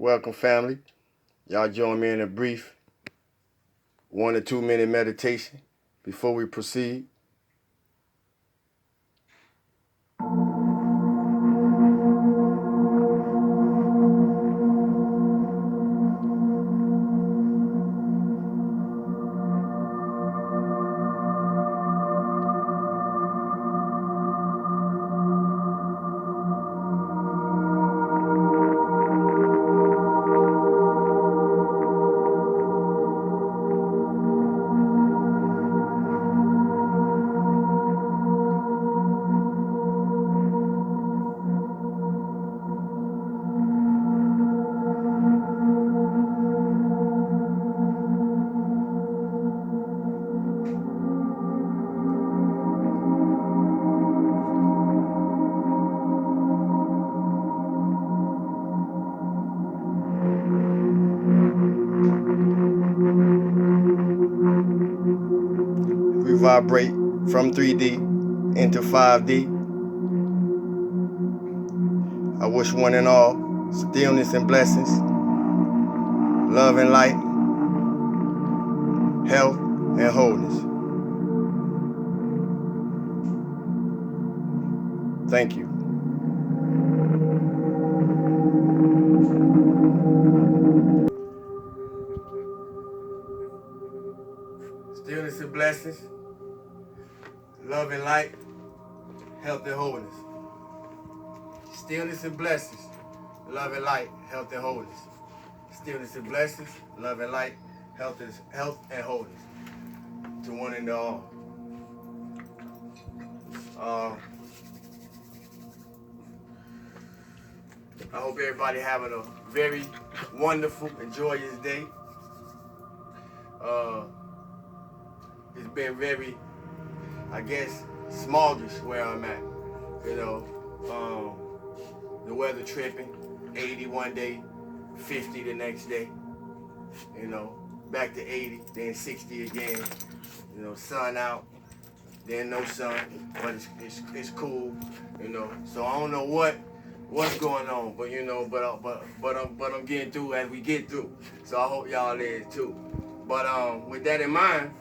Welcome, family. Y'all join me in a brief 1 to 2 minute meditation before we proceed. We vibrate from 3D into 5D. I wish one and all stillness and blessings, love and light, health and wholeness. Thank you. Stillness and blessings, love and light, health and wholeness. Stillness and blessings, love and light, health and wholeness. Stillness and blessings, love and light, health and wholeness. To one and to all. I hope everybody having a very wonderful and joyous day. It's been very, I guess, smoggish where I'm at. You know, the weather tripping, 80 one day, 50 the next day. You know, back to 80, then 60 again. You know, sun out, then no sun, but it's cool. You know, so I don't know what's going on, but you know, but I'm getting through as we get through. So I hope y'all is too. But with that in mind,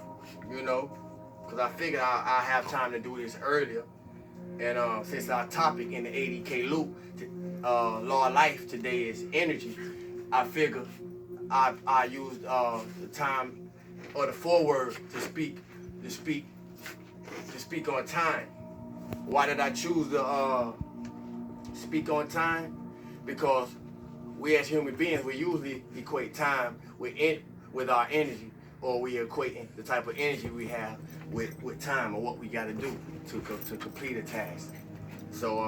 you know, because I figured I have time to do this earlier, and since our topic in the 80K loop, law of life today is energy, I figured I used the time or the foreword to speak on time. Why did I choose to speak on time? Because we as human beings, we usually equate time with our energy, or we equating the type of energy we have with time or what we got to do to complete a task. So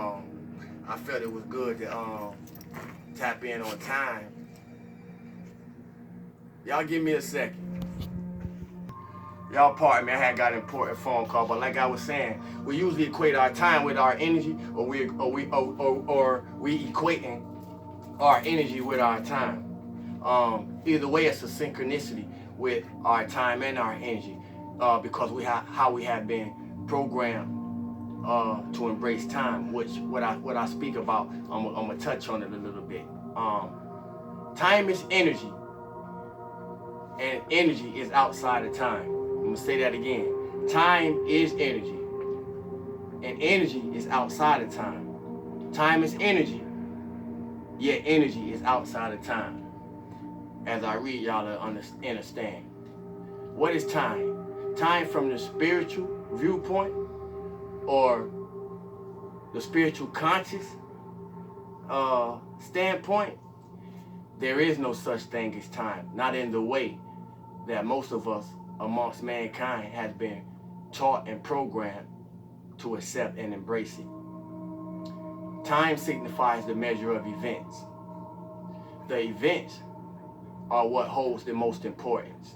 I felt it was good to tap in on time. Y'all give me a second. Y'all pardon me, I had got an important phone call, but like I was saying, we usually equate our time with our energy, or we equating our energy with our time. Either way, it's a synchronicity with our time and our energy, because how we have been programmed to embrace time, which what I speak about, I'm gonna touch on it a little bit. Time is energy, and energy is outside of time. I'm gonna say that again. Time is energy, and energy is outside of time. Time is energy, yet energy is outside of time. As I read, y'all to understand. What is time? Time from the spiritual viewpoint, or the spiritual conscious standpoint, there is no such thing as time. Not in the way that most of us amongst mankind has been taught and programmed to accept and embrace it. Time signifies the measure of events. The events are what holds the most importance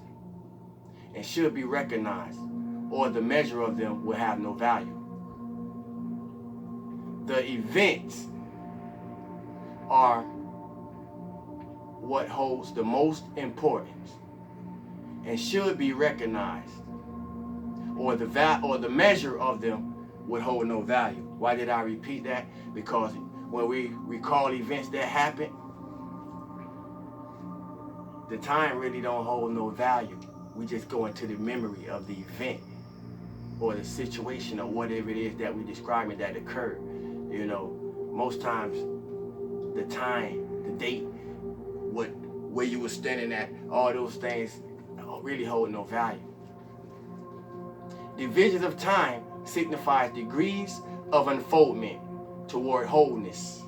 and should be recognized, or the measure of them will have no value. The events are what holds the most importance and should be recognized, or the measure of them would hold no value. Why did I repeat that? Because when we recall events that happened, the time really don't hold no value. We just go into the memory of the event or the situation or whatever it is that we describing that occurred. You know, most times the time, the date, where you were standing at, all those things really hold no value. Divisions of time signifies degrees of unfoldment toward wholeness.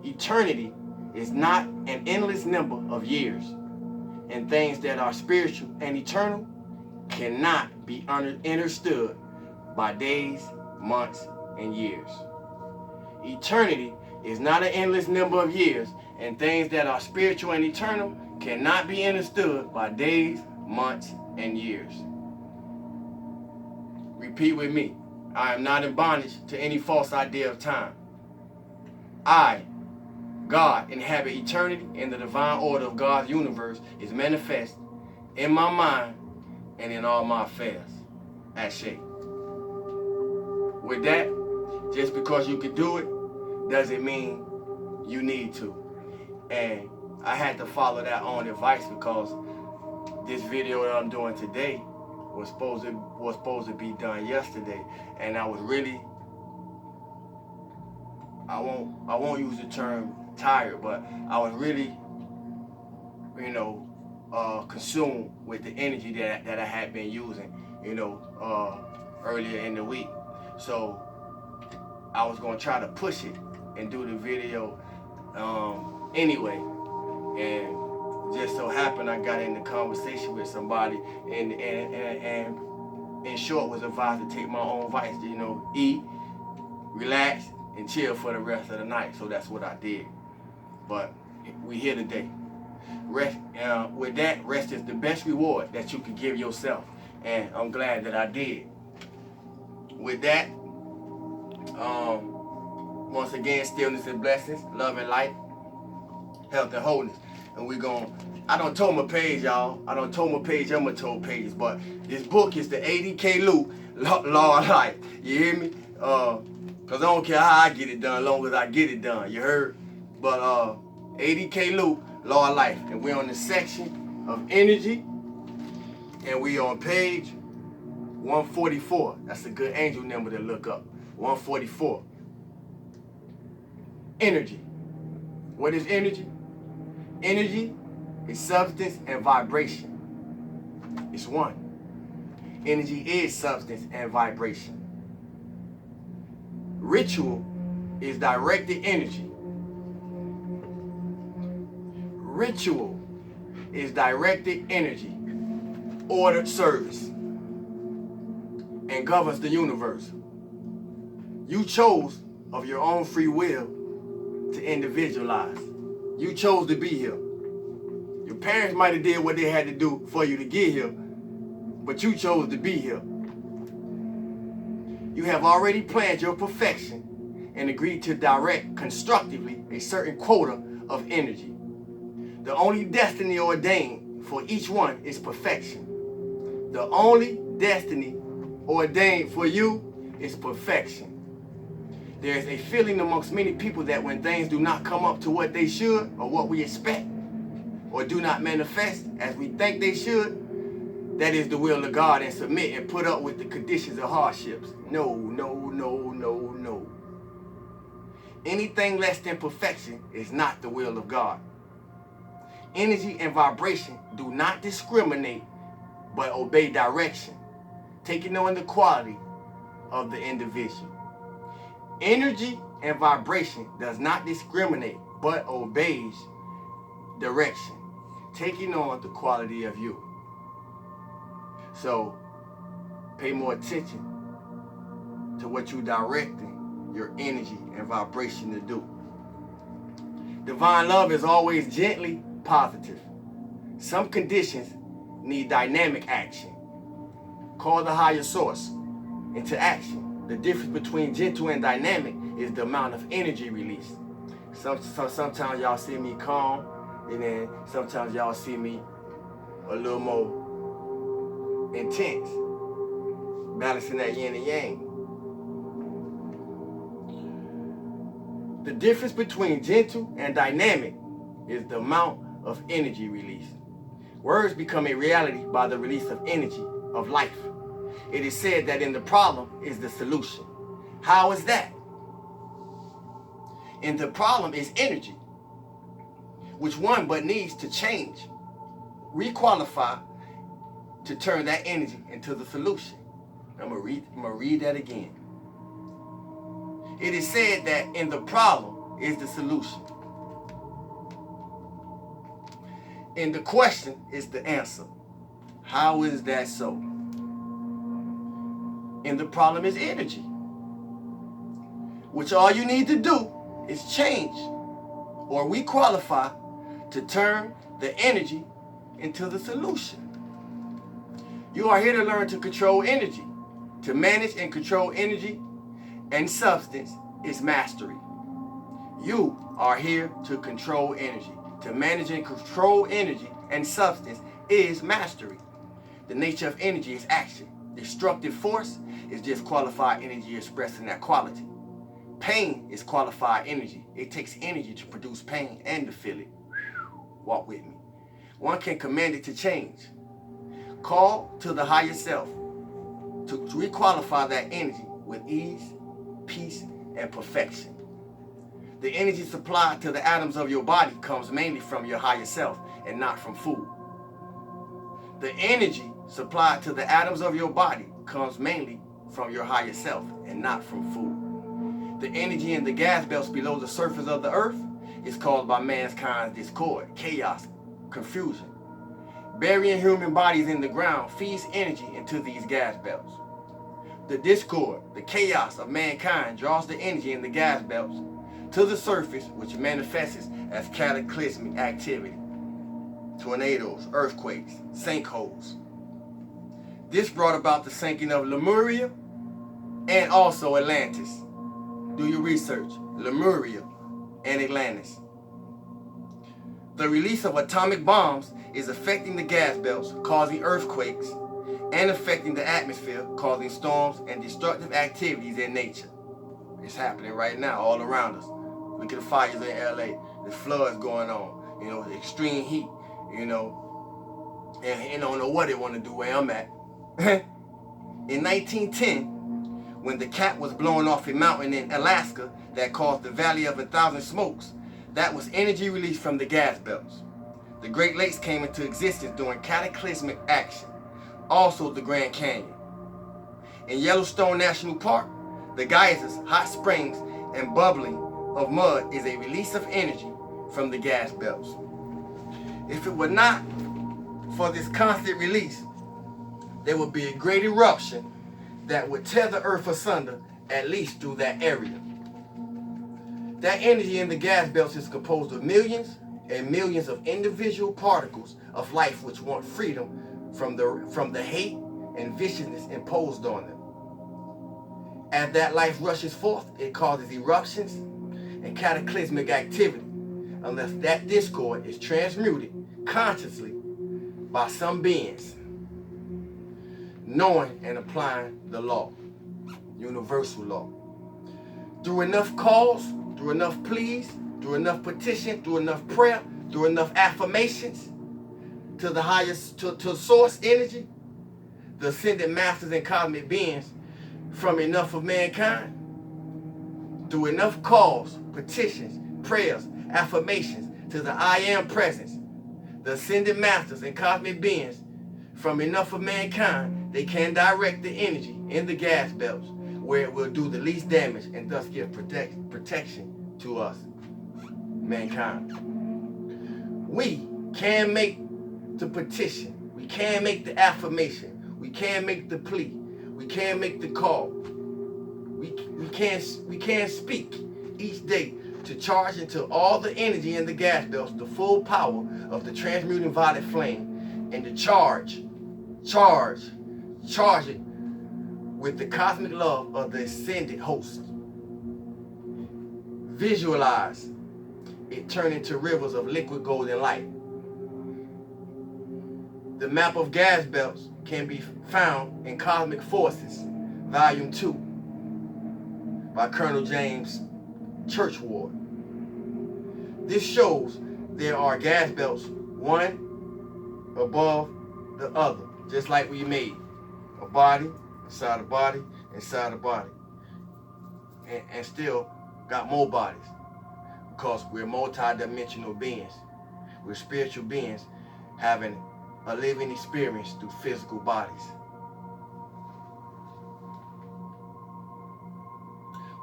Eternity is not an endless number of years, and things that are spiritual and eternal cannot be understood by days, months, and years. Eternity is not an endless number of years, and things that are spiritual and eternal cannot be understood by days, months, and years. Repeat with me. I am not in bondage to any false idea of time. I, God, inhabit eternity, and the divine order of God's universe is manifest in my mind and in all my affairs. Ashe. With that, just because you can do it doesn't mean you need to. And I had to follow that own advice because this video that I'm doing today was supposed to be done yesterday, and I was really, I won't use the term tired, but I was really, consumed with the energy that I had been using, earlier in the week. So I was gonna try to push it and do the video anyway, and just so happened I got in the conversation with somebody, and in short was advised to take my own advice, eat, relax, and chill for the rest of the night. So that's what I did. But we here today. Rest, with that, rest is the best reward that you can give yourself, and I'm glad that I did. With that, once again, stillness and blessings, love and light, health and wholeness. And I done told my page, y'all. I done told my page, I'm gonna told pages, but this book is the ADK Luke, Law of Life. You hear me? Cause I don't care how I get it done, as long as I get it done. You heard? But ADK Luke, Law of Life. And we're on the section of energy, and we on page 144. That's a good angel number to look up. 144. Energy. What is energy? Energy is substance and vibration. It's one. Energy is substance and vibration. Ritual is directed energy. Ritual is directed energy, ordered service, and governs the universe. You chose of your own free will to individualize. You chose to be here. Your parents might have did what they had to do for you to get here, but you chose to be here. You have already planned your perfection and agreed to direct constructively a certain quota of energy. The only destiny ordained for each one is perfection. The only destiny ordained for you is perfection. There is a feeling amongst many people that when things do not come up to what they should or what we expect, or do not manifest as we think they should, that is the will of God, and submit and put up with the conditions of hardships. No, no, no, no, no. Anything less than perfection is not the will of God. Energy and vibration do not discriminate, but obey direction, taking on the quality of the individual. Energy and vibration does not discriminate, but obeys direction, taking on the quality of you. So, pay more attention to what you're directing your energy and vibration to do. Divine love is always gently positive. Some conditions need dynamic action. Call the higher source into action. The difference between gentle and dynamic is the amount of energy released. Sometimes y'all see me calm, and then sometimes y'all see me a little more intense, balancing that yin and yang. The difference between gentle and dynamic is the amount of energy release. Words become a reality by the release of energy, of life. It is said that in the problem is the solution. How is that? In the problem is energy, which one but needs to change, requalify to turn that energy into the solution. I'm going to read that again. It is said that in the problem is the solution. In the question is the answer. How is that so? In the problem is energy, which all you need to do is change or requalify to turn the energy into the solution. You are here to learn to control energy. To manage and control energy and substance is mastery. You are here to control energy. To manage and control energy and substance is mastery. The nature of energy is action. Destructive force is just qualified energy expressing that quality. Pain is qualified energy. It takes energy to produce pain and to feel it. Walk with me. One can command it to change. Call to the higher self to requalify that energy with ease, peace, and perfection. The energy supplied to the atoms of your body comes mainly from your higher self and not from food. The energy supplied to the atoms of your body comes mainly from your higher self and not from food. The energy in the gas belts below the surface of the earth is caused by mankind's discord, chaos, confusion. Burying human bodies in the ground feeds energy into these gas belts. The discord, the chaos of mankind draws the energy in the gas belts to the surface, which manifests as cataclysmic activity. Tornadoes, earthquakes, sinkholes. This brought about the sinking of Lemuria and also Atlantis. Do your research. Lemuria and Atlantis. The release of atomic bombs is affecting the gas belts, causing earthquakes, and affecting the atmosphere, causing storms and destructive activities in nature. It's happening right now all around us. Look at the fires in LA, the floods going on, the extreme heat, and I don't know what they want to do where I'm at. In 1910, when the cap was blowing off a mountain in Alaska that caused the Valley of 1,000 Smokes, that was energy released from the gas belts. The Great Lakes came into existence during cataclysmic action. Also the Grand Canyon. In Yellowstone National Park, the geysers, hot springs, and bubbling of mud is a release of energy from the gas belts. If it were not for this constant release, there would be a great eruption that would tear the earth asunder, at least through that area. That energy in the gas belts is composed of millions and millions of individual particles of life which want freedom from the hate and viciousness imposed on them. As that life rushes forth, it causes eruptions and cataclysmic activity, unless that discord is transmuted consciously by some beings, knowing and applying the law, universal law. Through enough calls, through enough pleas, through enough petition, through enough prayer, through enough affirmations to the highest, to source energy, the ascended masters and cosmic beings from enough of mankind, through enough calls, petitions, prayers, affirmations to the I am presence, the ascended masters and cosmic beings from enough of mankind, they can direct the energy in the gas belts where it will do the least damage and thus give protection to us, mankind. We can make the petition, we can make the affirmation, we can make the plea, we can make the call, we can speak each day to charge into all the energy in the gas belts, the full power of the transmuting violet flame, and to charge it with the cosmic love of the ascended host. Visualize it turn into rivers of liquid golden light. The map of gas belts can be found in Cosmic Forces, Volume 2, by Colonel James Churchward. This shows there are gas belts, one above the other, just like we made a body, inside a body, inside a body, and still got more bodies, because we're multi-dimensional beings. We're spiritual beings having a living experience through physical bodies.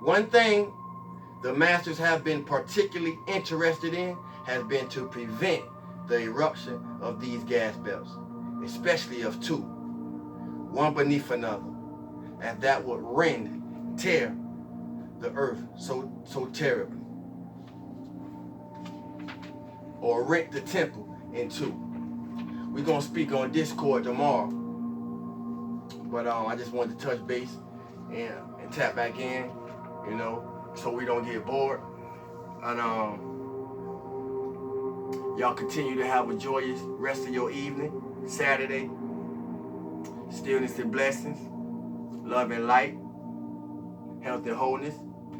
One thing the masters have been particularly interested in has been to prevent the eruption of these gas belts, especially of two, one beneath another, and that would tear the earth so terribly, or rent the temple in two. We're gonna speak on Discord tomorrow, but I just wanted to touch base and tap back in, so we don't get bored. And y'all continue to have a joyous rest of your evening, Saturday. Stillness and blessings, love and light, health and wholeness.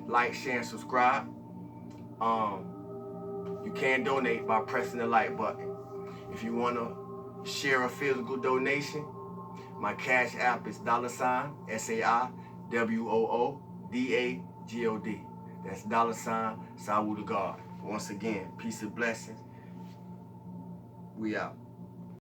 Like, share, and subscribe. You can donate by pressing the like button. If you want to share a physical donation, my cash app is $SAIWOODAGOD. That's $SAIWOODAGOD. Once again, peace and blessings. We out.